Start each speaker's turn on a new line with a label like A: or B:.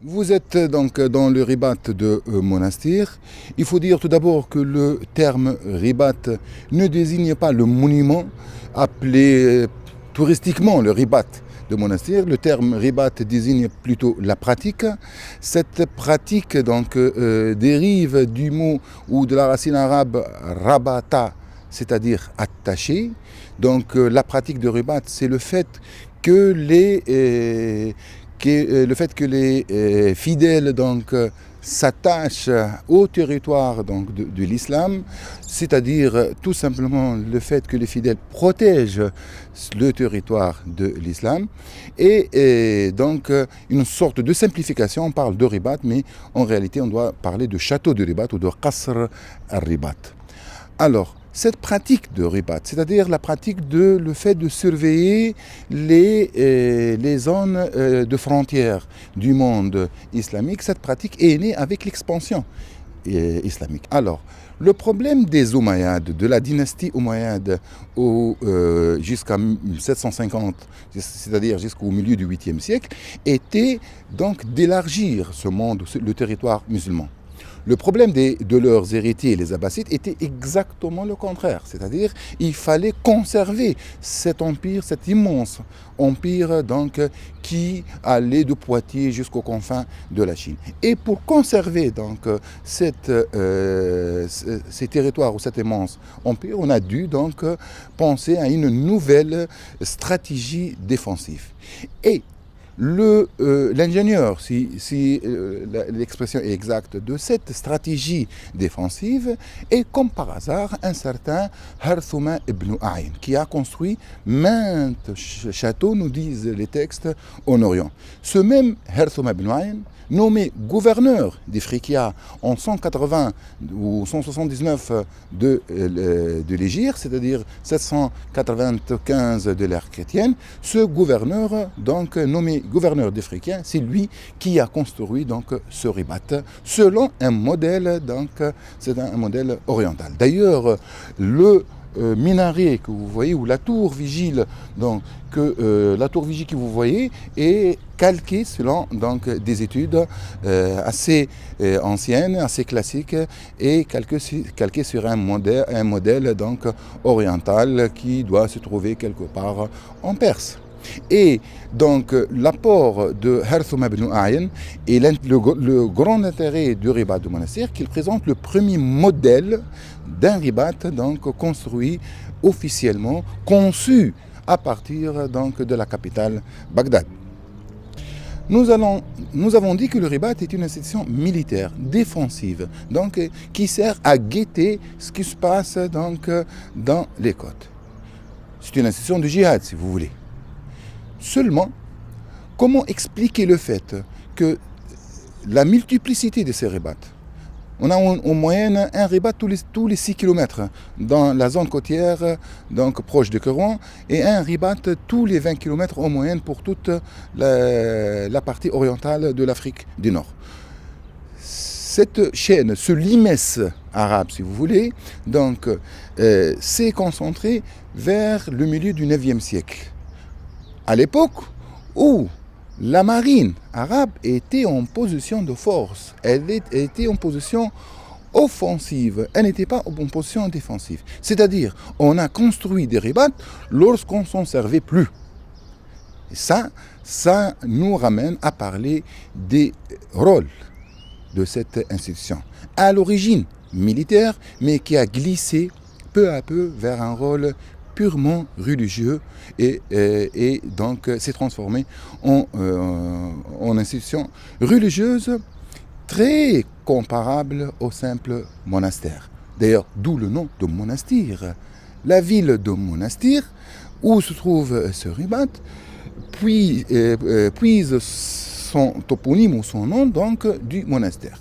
A: Vous êtes donc dans le ribat de Monastir. Il faut dire tout d'abord que le terme ribat ne désigne pas le monument appelé touristiquement le ribat de Monastir. Le terme ribat désigne plutôt la pratique. Cette pratique donc dérive du mot ou de la racine arabe rabata, c'est-à-dire attaché. Donc la pratique de ribat, c'est le fait que les fidèles donc s'attachent au territoire donc de l'islam, c'est-à-dire tout simplement le fait que les fidèles protègent le territoire de l'islam et donc une sorte de simplification. On parle de ribat, mais en réalité on doit parler de château de ribat ou de qasr al-ribat. Alors, cette pratique de ribat, c'est-à-dire la pratique de le fait de surveiller les zones de frontières du monde islamique, cette pratique est née avec l'expansion islamique. Alors, le problème des Omeyyades, de la dynastie Omeyyade jusqu'à 750, c'est-à-dire jusqu'au milieu du 8e siècle, était donc d'élargir ce monde, le territoire musulman. Le problème de leurs héritiers, les Abbassides, était exactement le contraire. C'est-à-dire il fallait conserver cet empire, cet immense empire donc, qui allait de Poitiers jusqu'aux confins de la Chine. Et pour conserver donc, ces territoires ou cet immense empire, on a dû donc penser à une nouvelle stratégie défensive. Et l'ingénieur, si l'expression est exacte, de cette stratégie défensive est comme par hasard un certain Harthuma ibn Ayn qui a construit maintes châteaux, nous disent les textes, en Orient. Ce même Harthuma ibn Ayn, nommé gouverneur d'Ifriqiya en 180 ou 179 de l'Hégire, c'est-à-dire 795 de l'ère chrétienne, ce gouverneur, donc nommé gouverneur d'Ifriqiya, c'est lui qui a construit donc ce ribat selon un modèle, donc c'est un modèle oriental. D'ailleurs, le minaret que vous voyez, ou la tour vigile, donc, la tour vigile que vous voyez est calquée selon donc, des études assez anciennes, assez classiques, et calquée sur un modèle donc, oriental qui doit se trouver quelque part en Perse. Et donc l'apport de Harthuma ibn Ayn et le grand intérêt du ribat de Monastir, qu'il présente le premier modèle d'un ribat donc construit officiellement, conçu à partir donc de la capitale Bagdad. Nous avons dit que le ribat est une institution militaire, défensive, donc qui sert à guetter ce qui se passe donc dans les côtes. C'est une institution de djihad, si vous voulez. Seulement, comment expliquer le fait que la multiplicité de ces ribats, on a en moyenne un ribat tous les 6 km dans la zone côtière, donc proche de Kairouan, et un ribat tous les 20 km en moyenne pour toute la partie orientale de l'Afrique du Nord. Cette chaîne, ce limès arabe, si vous voulez, donc s'est concentrée vers le milieu du 9e siècle. À l'époque où la marine arabe était en position de force, elle était en position offensive, elle n'était pas en position défensive. C'est-à-dire, on a construit des ribats lorsqu'on ne s'en servait plus. Et ça nous ramène à parler des rôles de cette institution. À l'origine militaire, mais qui a glissé peu à peu vers un rôle purement religieux et donc s'est transformé en institution religieuse très comparable au simple monastère. D'ailleurs, d'où le nom de Monastir. La ville de Monastir, où se trouve ce ribat, puise son toponyme ou son nom donc du monastère.